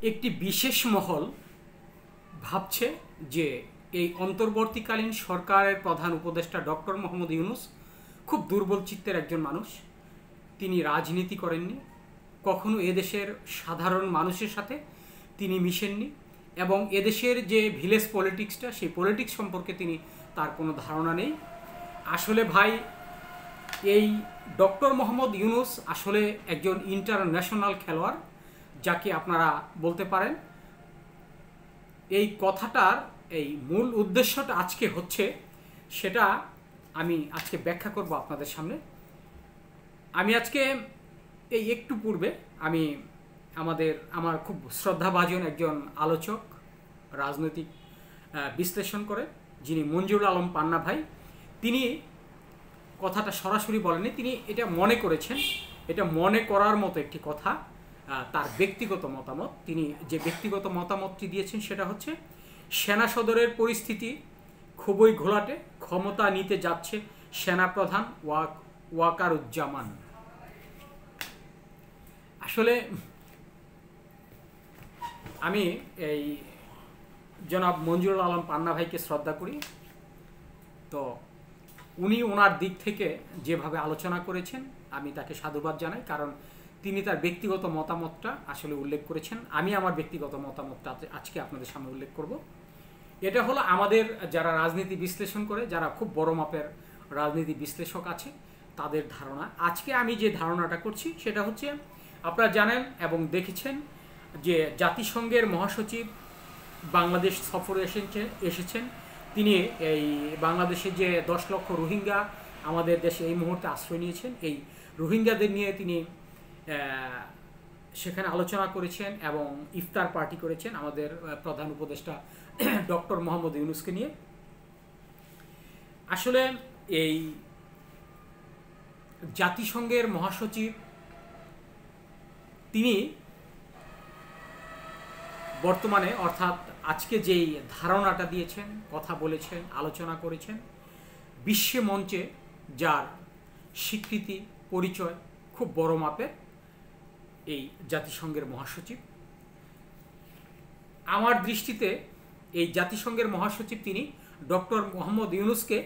একটি বিশেষ মহল ভাবছে যে এই অন্তর্বর্তীকালীন সরকারের প্রধান উপদেষ্টা ডক্টর মোহাম্মদ ইউনূস খুব দুর্বল চিত্তের একজন মানুষ। তিনি রাজনীতি করেননি, কখনো এদেশের সাধারণ মানুষের সাথে তিনি মিশেননি, এবং এদেশের যে ভিলেজ পলিটিক্সটা সেই পলিটিক্স সম্পর্কে তার কোনো ধারণা নেই। আসলে ভাই, এই ডক্টর মোহাম্মদ ইউনূস আসলে একজন ইন্টারন্যাশনাল খেলোয়াড়, যাকে আপনারা বলতে পারেন। এই কথাটার এই মূল উদ্দেশ্যটা আজকে হচ্ছে, সেটা আমি আজকে ব্যাখ্যা করব আপনাদের সামনে। আমি আজকে এই একটু পূর্বে আমি আমার খুব শ্রদ্ধাভাজন একজন আলোচক, রাজনৈতিক বিশ্লেষণ করে, যিনি মঞ্জুরুল আলম পান্না ভাই, তিনি কথাটা সরাসরি বলেননি, তিনি এটা মনে করেছেন। এটা মনে করার মতো একটি কথা, তার ব্যক্তিগত মতামত। তিনি যে ব্যক্তিগত মতামতটি দিয়েছেন সেটা হচ্ছে, সেনা সদরের পরিস্থিতি খুবই ঘোলাটে, ক্ষমতা নিতে যাচ্ছে সেনাপ্রধান ওয়াকারুজ্জামান। আসলে আমি এই জনাব মঞ্জুরুল আলম পান্না ভাইকে শ্রদ্ধা করি, তো উনি ওনার দিক থেকে যেভাবে আলোচনা করেছেন আমি তাকে সাধুবাদ জানাই, কারণ তিনি তার ব্যক্তিগত মতামতটা আসলে উল্লেখ করেছেন। আমি আমার ব্যক্তিগত মতামতটা আজকে আপনাদের সামনে উল্লেখ করব। এটা হলো আমাদের যারা রাজনীতি বিশ্লেষণ করে, যারা খুব বড় মাপের রাজনীতি বিশ্লেষক আছে, তাদের ধারণা। আজকে আমি যে ধারণাটা করছি সেটা হচ্ছে, আপনারা জানেন এবং দেখেছেন যে জাতিসংঘের মহাসচিব বাংলাদেশ সফরে এসেছেন। তিনি এই বাংলাদেশে যে 10 লক্ষ রোহিঙ্গা আমাদের দেশে এই মুহূর্তে আশ্রয় নিয়েছেন, এই রোহিঙ্গাদের নিয়ে তিনি সেখানে আলোচনা করেছেন এবং ইফতার পার্টি করেছেন আমাদের প্রধান উপদেষ্টা ডক্টর মোহাম্মদ ইউনূসকে নিয়ে। আসলে এই জাতিসংঘের মহাসচিব তিনি বর্তমানে, অর্থাৎ আজকে যেই ধারণাটা দিয়েছেন, কথা বলেছেন, আলোচনা করেছেন, বিশ্ব মঞ্চে যার স্বীকৃতি পরিচয় খুব বড় মাপের এই জাতিসংঘের মহাসচিব। আমার দৃষ্টিতে এই জাতিসংঘের মহাসচিব তিনি ডক্টর মোহাম্মদ ইউনূসকে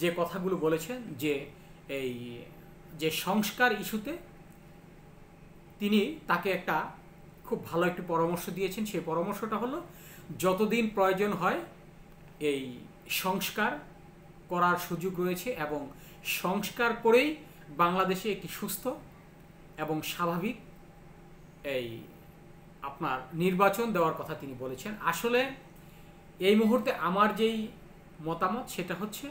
যে কথাগুলো বলেছেন, এই যে সংস্কার ইস্যুতে তিনি তাকে একটা খুব ভালো একটি পরামর্শ দিয়েছেন। সেই পরামর্শটা হলো, যতদিন প্রয়োজন হয় এই সংস্কার করার সুযোগ রয়েছে, এবং সংস্কার করেই বাংলাদেশে একটি সুস্থ এবং স্বাভাবিক এই আপনার নির্বাচন দেওয়ার কথা তিনি বলেছেন। আসলে এই মুহূর্তে আমার যেই মতামত সেটা হচ্ছে,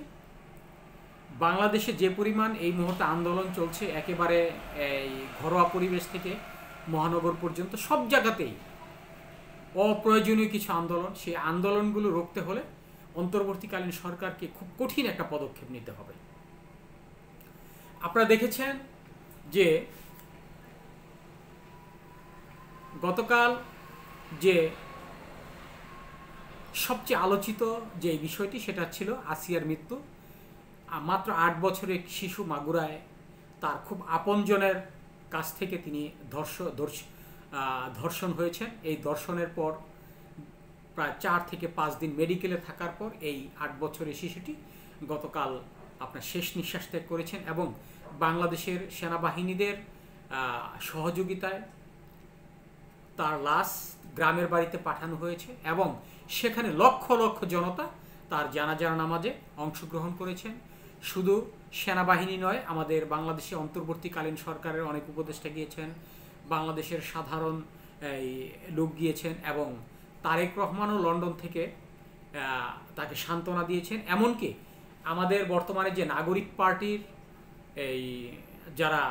বাংলাদেশে যে পরিমাণ এই মুহূর্তে আন্দোলন চলছে, একেবারে এই ঘরোয়া পরিবেশ থেকে মহানগর পর্যন্ত সব জায়গাতেই অপ্রয়োজনীয় কিছু আন্দোলন, সেই আন্দোলনগুলো রুখতে হলে অন্তর্বর্তীকালীন সরকারকে খুব কঠিন একটা পদক্ষেপ নিতে হবে। আপনারা দেখেছেন যে গতকাল যে সবচেয়ে আলোচিত যে বিষয়টি সেটা ছিল আসিয়ার মৃত্যু। মাত্র 8 বছরের শিশু মাগুরায় তার খুব আপনজনের কাছ থেকে তিনি ধর্ষণ হয়েছেন। এই ধর্ষণের পর প্রায় 4 থেকে 5 দিন মেডিকেলে থাকার পর এই 8 বছরের শিশুটি গতকাল আপনার শেষ নিঃশ্বাস ত্যাগ করেছেন, এবং বাংলাদেশের সেনাবাহিনীদের সহযোগিতায় তার লাশ গ্রামের বাড়িতে পাঠানো হয়েছে, এবং সেখানে লক্ষ লক্ষ জনতা তার জানাজার নামাজে অংশগ্রহণ করেছেন। শুধু সেনাবাহিনী নয়, আমাদের বাংলাদেশে অন্তর্বর্তীকালীন সরকারের অনেক উপদেষ্টা গিয়েছেন, বাংলাদেশের সাধারণ লোক গিয়েছেন, এবং তারেক রহমানও লন্ডন থেকে তাকে সান্ত্বনা দিয়েছেন। এমনকি আমাদের বর্তমানে যে নাগরিক পার্টির এই যারা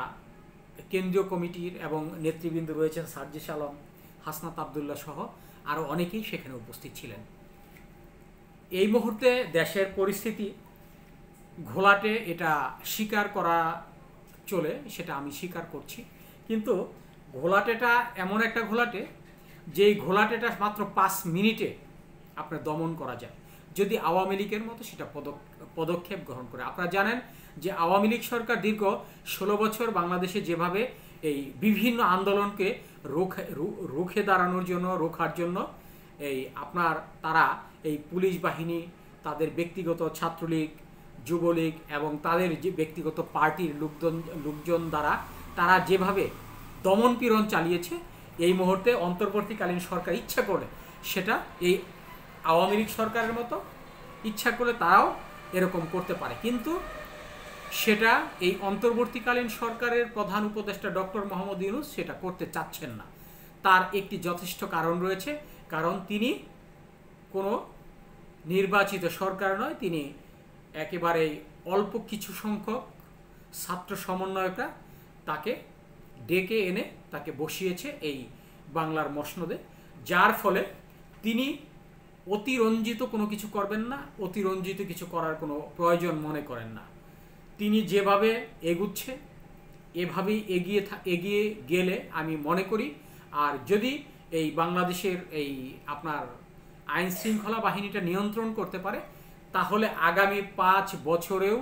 কেন্দ্রীয় কমিটির এবং নেতৃবৃন্দ রয়েছেন, সার্জিস আলম, হাসনাত আবদুল্লাহ সহ আরও অনেকেই সেখানে উপস্থিত ছিলেন। এই মুহূর্তে দেশের পরিস্থিতি ঘোলাটে, এটা স্বীকার করা চলে, সেটা আমি স্বীকার করছি। কিন্তু ঘোলাটেটা এমন একটা ঘোলাটে, যেই ঘোলাটেটা মাত্র 5 মিনিটে আপনার দমন করা যায় যদি আওয়ামী লীগের মতো সেটা পদক্ষেপ গ্রহণ করে। আপনারা জানেন যে আওয়ামী লীগ সরকার দীর্ঘ 16 বছর বাংলাদেশে যেভাবে এই বিভিন্ন আন্দোলনকে রুখে দাঁড়ানোর জন্য, রোখার জন্য এই আপনার তারা এই পুলিশ বাহিনী, তাদের ব্যক্তিগত ছাত্রলীগ, যুবলীগ এবং তাদের যে ব্যক্তিগত পার্টির লোকজন দ্বারা তারা যেভাবে দমনপীড়ন চালিয়েছে, এই মুহূর্তে অন্তর্বর্তীকালীন সরকার ইচ্ছা করে সেটা এই আওয়ামী লীগ সরকারের মতো ইচ্ছা করে তারাও এরকম করতে পারে। কিন্তু সেটা এই অন্তর্বর্তীকালীন সরকারের প্রধান উপদেষ্টা ডক্টর মোহাম্মদ ইউনূস সেটা করতে চাচ্ছেন না। তার একটি যথেষ্ট কারণ রয়েছে, কারণ তিনি কোনো নির্বাচিত সরকার নয়, তিনি একেবারে অল্প কিছু সংখ্যক ছাত্র সমন্বয়করা তাকে ডেকে এনে তাকে বসিয়েছে এই বাংলার মসনদে, যার ফলে তিনি অতিরঞ্জিত কোনো কিছু করবেন না, অতিরঞ্জিত কিছু করার কোনো প্রয়োজন মনে করেন না। তিনি যেভাবে এগুচ্ছে এভাবেই এগিয়ে গেলে আমি মনে করি, আর যদি এই বাংলাদেশের এই আপনার আইন শৃঙ্খলা বাহিনীটা নিয়ন্ত্রণ করতে পারে, তাহলে আগামী 5 বছরেও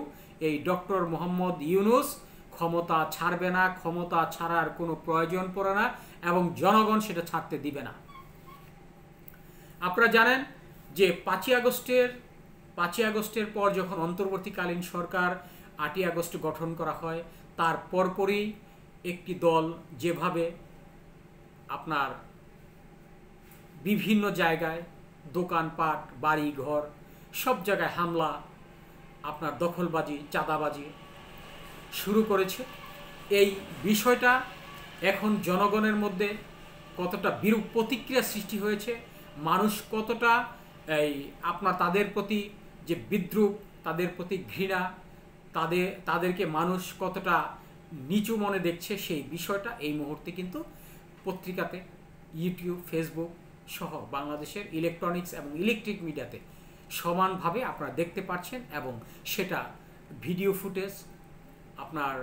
এই ডক্টর মোহাম্মদ ইউনূস ক্ষমতা ছাড়বে না, ক্ষমতা ছাড়ার কোনো প্রয়োজন পড়ে না এবং জনগণ সেটা ছাড়তে দিবে না। আপনারা জানেন যে 5ই আগস্টের পর যখন অন্তর্বর্তীকালীন সরকার 8ই আগস্ট গঠন করা হয়, তার পরপরই একটি দল যেভাবে আপনার বিভিন্ন জায়গায় দোকানপাট, বাড়ি ঘর সব জায়গায় হামলা, আপনার দখলবাজি, চাঁদাবাজি শুরু করেছে, এই বিষয়টা এখন জনগণের মধ্যে কতটা বিরূপ প্রতিক্রিয়া সৃষ্টি হয়েছে, মানুষ কতটা এই আপনার তাদের প্রতি যে বিদ্রূপ, তাদের প্রতি ঘৃণা, তাদেরকে মানুষ কতটা নিচু মনে দেখছে, সেই বিষয়টা এই মুহূর্তে কিন্তু পত্রিকাতে, ইউটিউব, ফেসবুক সহ বাংলাদেশের ইলেকট্রনিক্স এবং ইলেকট্রিক মিডিয়াতে সমানভাবে আপনারা দেখতে পাচ্ছেন, এবং সেটা ভিডিও ফুটেজ, আপনার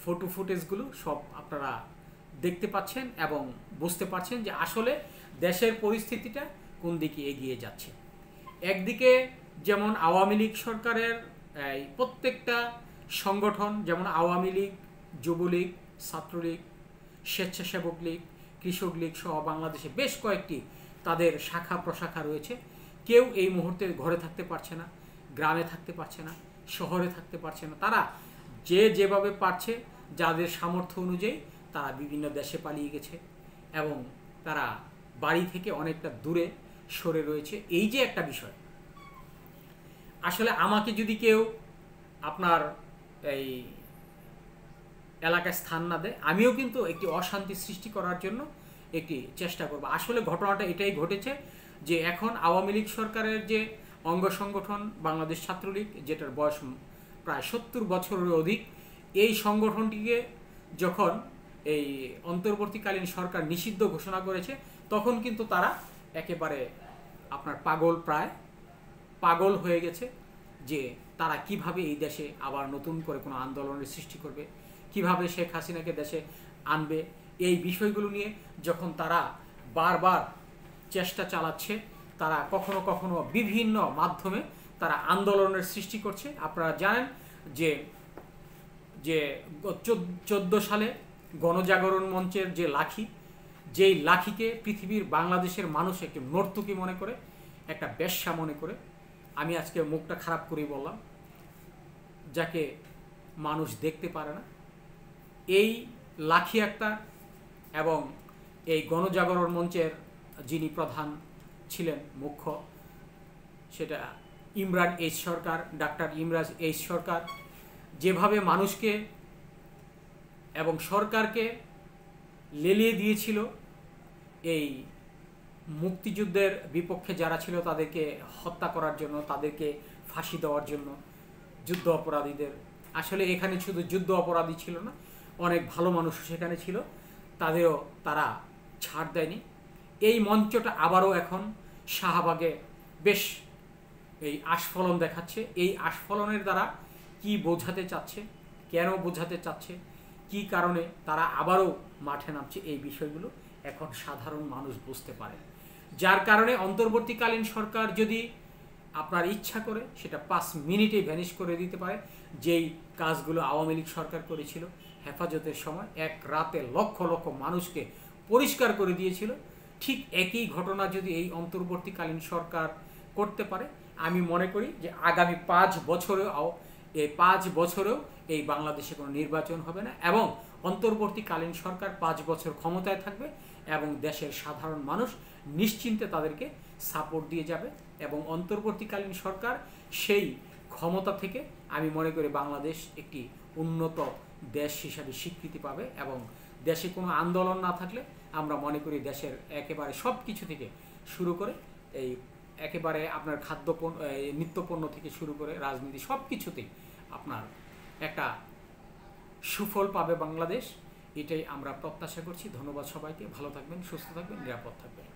ফটো ফুটেজগুলো সব আপনারা দেখতে পাচ্ছেন এবং বুঝতে পারছেন যে আসলে দেশের পরিস্থিতিটা কোন দিকে এগিয়ে যাচ্ছে। একদিকে যেমন আওয়ামী লীগ সরকারের প্রত্যেকটা সংগঠন, যেমন আওয়ামী লীগ, যুবলীগ, ছাত্রলীগ, স্বেচ্ছাসেবক লীগ, কৃষক লীগ সহ বাংলাদেশে বেশ কয়েকটি তাদের শাখা প্রশাখা রয়েছে, কেউ এই মুহূর্তে ঘরে থাকতে পারছে না, গ্রামে থাকতে পারছে না, শহরে থাকতে পারছে না। তারা যেভাবে পারছে, যাদের সামর্থ্য অনুযায়ী তারা বিভিন্ন দেশে পালিয়ে গেছে এবং তারা বাড়ি থেকে অনেকটা দূরে সরে রয়েছে। এই যে একটা বিষয়, আসলে আমাকে যদি কেউ আপনার এই এলাকায় স্থান না দেয়, আমিও কিন্তু একটি অশান্তি সৃষ্টি করার জন্য একটি চেষ্টা করব। আসলে ঘটনাটা এটাই ঘটেছে যে এখন আওয়ামী লীগ সরকারের যে অঙ্গ সংগঠন বাংলাদেশ ছাত্রলীগ, যেটার বয়স প্রায় 70 বছরের অধিক, এই সংগঠনটিকে যখন এই অন্তর্বর্তীকালীন সরকার নিষিদ্ধ ঘোষণা করেছে, তখন কিন্তু তারা একেবারে আপনার পাগল হয়ে গেছে যে তারা কিভাবে এই দেশে আবার নতুন করে কোনো আন্দোলনের সৃষ্টি করবে, কিভাবে শেখ হাসিনাকে দেশে আনবে। এই বিষয়গুলো নিয়ে যখন তারা বারবার চেষ্টা চালাচ্ছে, তারা কখনো কখনো বিভিন্ন মাধ্যমে তারা আন্দোলনের সৃষ্টি করছে। আপনারা জানেন যে 14 সালে গণজাগরণ মঞ্চের যে লাঠি, যেই লাঠিকে পৃথিবীর বাংলাদেশের মানুষ একটি নর্তকী মনে করে, একটা বেশ্যা মনে করে, আমি আজকে মুখটা খারাপ করেই বললাম, যাকে মানুষ দেখতে পারে না, এই লাঠি একটা এবং এই গণজাগরণ মঞ্চের যিনি প্রধান ছিলেন, মুখ্য, সেটা ইমরান এইচ সরকার, ডাক্তার ইমরান এইচ সরকার, যেভাবে মানুষকে এবং সরকারকে লেলিয়ে দিয়েছিল এই মুক্তিযুদ্ধের বিপক্ষে যারা ছিল তাদেরকে হত্যা করার জন্য, তাদেরকে ফাঁসি দেওয়ার জন্য, যুদ্ধ অপরাধীদের। আসলে এখানে শুধু যুদ্ধ অপরাধী ছিল না, অনেক ভালো মানুষ সেখানে ছিল, তাদেরও তারা ছাড় দেয়নি। এই মঞ্চটা আবারও এখন শাহবাগে বেশ এই আস্ফলন দেখাচ্ছে। এই আস্ফলনের দ্বারা কি বোঝাতে চাচ্ছে, কেন বোঝাতে চাচ্ছে, কি কারণে তারা আবারও মাঠে নামছে, এই বিষয়গুলো এখন সাধারণ মানুষ বুঝতে পারে। যার কারণে অন্তর্বর্তীকালীন সরকার যদি আপনার ইচ্ছা করে সেটা 5 মিনিটে ভ্যানিশ করে দিতে পারে, যেই কাজগুলো আওয়ামী লীগ সরকার করেছিল। হেফাজতের সময় এক রাতে লক্ষ লক্ষ মানুষকে পরিষ্কার করে দিয়েছিল, ঠিক একই ঘটনা যদি এই অন্তর্বর্তীকালীন সরকার করতে পারে, আমি মনে করি যে আগামী 5 বছরেও এই বাংলাদেশে কোনো নির্বাচন হবে না, এবং অন্তর্বর্তীকালীন সরকার 5 বছর ক্ষমতায় থাকবে এবং দেশের সাধারণ মানুষ নিশ্চিন্তে তাদেরকে সাপোর্ট দিয়ে যাবে, এবং অন্তর্বর্তীকালীন সরকার সেই ক্ষমতা থেকে আমি মনে করি বাংলাদেশ একটি উন্নত দেশ হিসাবে স্বীকৃতি পাবে, এবং দেশে কোনো আন্দোলন না থাকলে আমরা মনে করি দেশের একেবারে সব কিছু থেকে শুরু করে এই একেবারে আপনার খাদ্যপণ্য, নিত্যপণ্য থেকে শুরু করে রাজনীতি সব কিছুতেই আপনার একটা সুফল পাবে বাংলাদেশ। এটাই আমরা প্রত্যাশা করছি। ধন্যবাদ সবাইকে। ভালো থাকবেন, সুস্থ থাকবেন, নিরাপদ থাকবেন।